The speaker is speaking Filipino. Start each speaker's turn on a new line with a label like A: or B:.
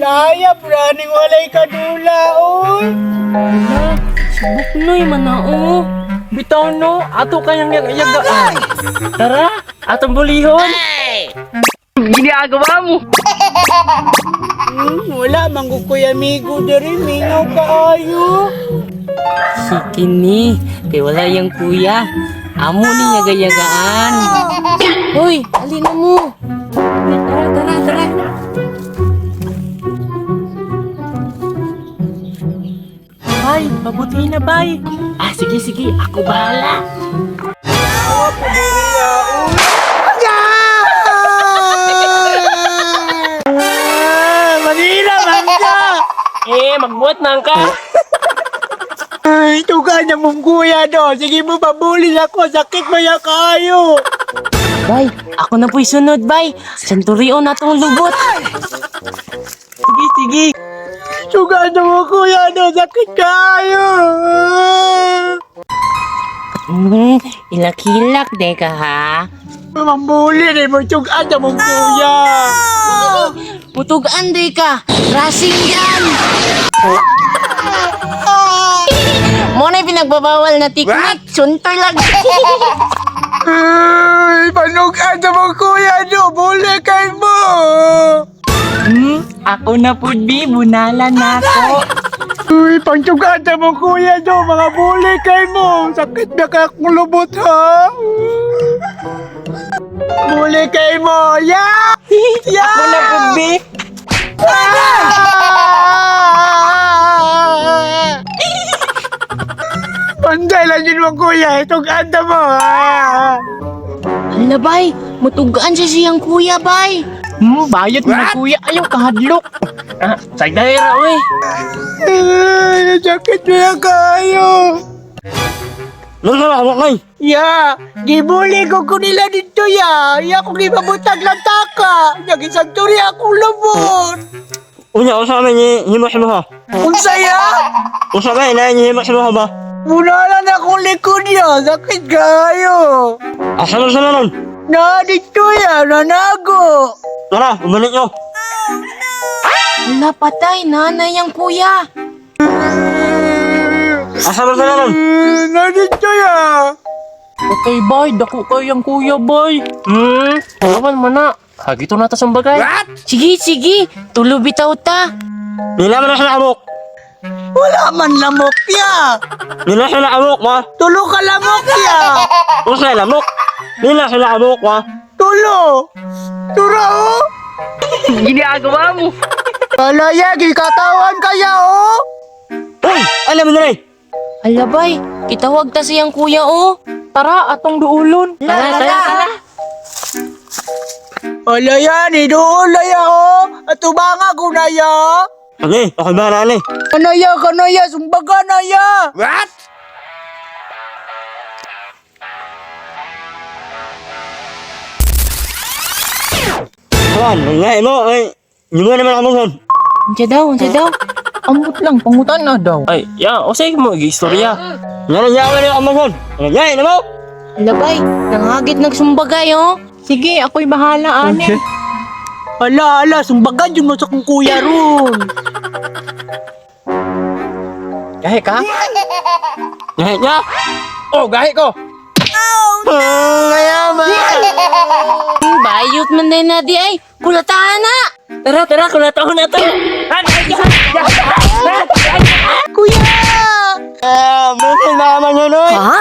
A: Layap raning walay kadula, oy.
B: Ala, subok noy manao. Bitaw no, ato kayang yagaan. Tara, atong bulihon. Ginagawa mo.
A: Wala, manggukoy amigo diri, mingaw kaayo.
B: Sige ni, kay wala yung kuya. Amo ni yaga-yagaan. Hoy, alin na mo. Tara. Bay, pabuti na bay. Sige, ako bahala.
A: Awa po diri, oy. Manila, mangga!
B: Magbuhat na ka.
A: Ay, tuga niya mong kuya do. Sige mo, pabulin ako. Sakit ba ya kayo?
B: Bay, ako na po'y sunod, bay. Senturion na tong lubot. Sige.
A: Tuga niya mong kuya do. Sakit kayo.
B: Ilak-hilak de ka ha.
A: Mambulin eh. Tuga niya mong kuya.
B: Putugaan de ka. Racing yan. Mo na pinagbabawal na tiknik. Suntoy lang.
A: Ay, panugan niya mong kuya do. Buli kay mo.
B: Ako na po di. Bunalan na ako.
A: Uy, pangtugan niya mong kuya do. Mga buli kay mo. Sakit na kaya kong lubot ha. Buli kay mo. Yeah!
B: Ako na po di.
A: Panday lang yun mo kuya, itong anda mo.
B: Hala bay, matugaan siya siyang kuya bay. Bayad mo na kuya, ayaw kahadlok. Sagdahira we.
A: Sakit mo yan kayo. Ya, gibuli ko nila dito ya. Ya kung di mabutag lang taka. Nagisanturi akong lubot.
C: Unya, usa man ni himo-himo ha.
A: Unsaya?
C: Usa man na ni himo-himo ba?
A: Bunalan akong likod ya. Sakit kayo.
C: Asa man sana nun?
A: Na dito ya, nanago.
C: Tara, umalik nyo.
B: Hala patay, nanay ang kuya.
C: Asa man sana nun?
A: Na dito ya.
B: Okay bay, dako kayang kuya bay. Awan mo na. Hagito na ta sa bagay. Sige, tulo bitaw ta.
C: Nila man na sa amok.
A: Wala man lamok ya.
C: Nila sa amok ma.
A: Tulo ka lamok ya.
C: Usa lamok. Nila sa amok ma.
A: Tulo. Turao.
B: Ginagawa mo.
A: Alaya, gikatawan kaya oh.
C: Uy, alam mo na rin.
B: Hala bay, kitawag ta siyang kuya oh. Tara, atong duulon. Tara.
A: Alaya, ni doon laya oh. At ubanga ko na ya.
C: Sige, ako ba na
A: Kanaya, sumbaga na ya. What?
C: Kawan, ngay mo, ay. Hindi mo naman ako nun.
B: Unsa daw? Amot lang, pangutan na daw. Ay, o sige mo, istorya.
C: Nga niya ako na ako nun. Ngay, ano mo?
B: Hala bay, nangagit nagsumbagay oh. Sige, ako'y bahala ane.
A: Ala, sumbaga yun mo sa kong kuya ron.
B: Gahe ka?
C: Ngay niya.
B: Oh, gahe ko.
C: Mayaman.
B: Bayot man din na di ay. Kulatahan na. Tara, kulatahan na to.
A: Kuya!
C: Mungkin naman yun, oy.
B: Ha?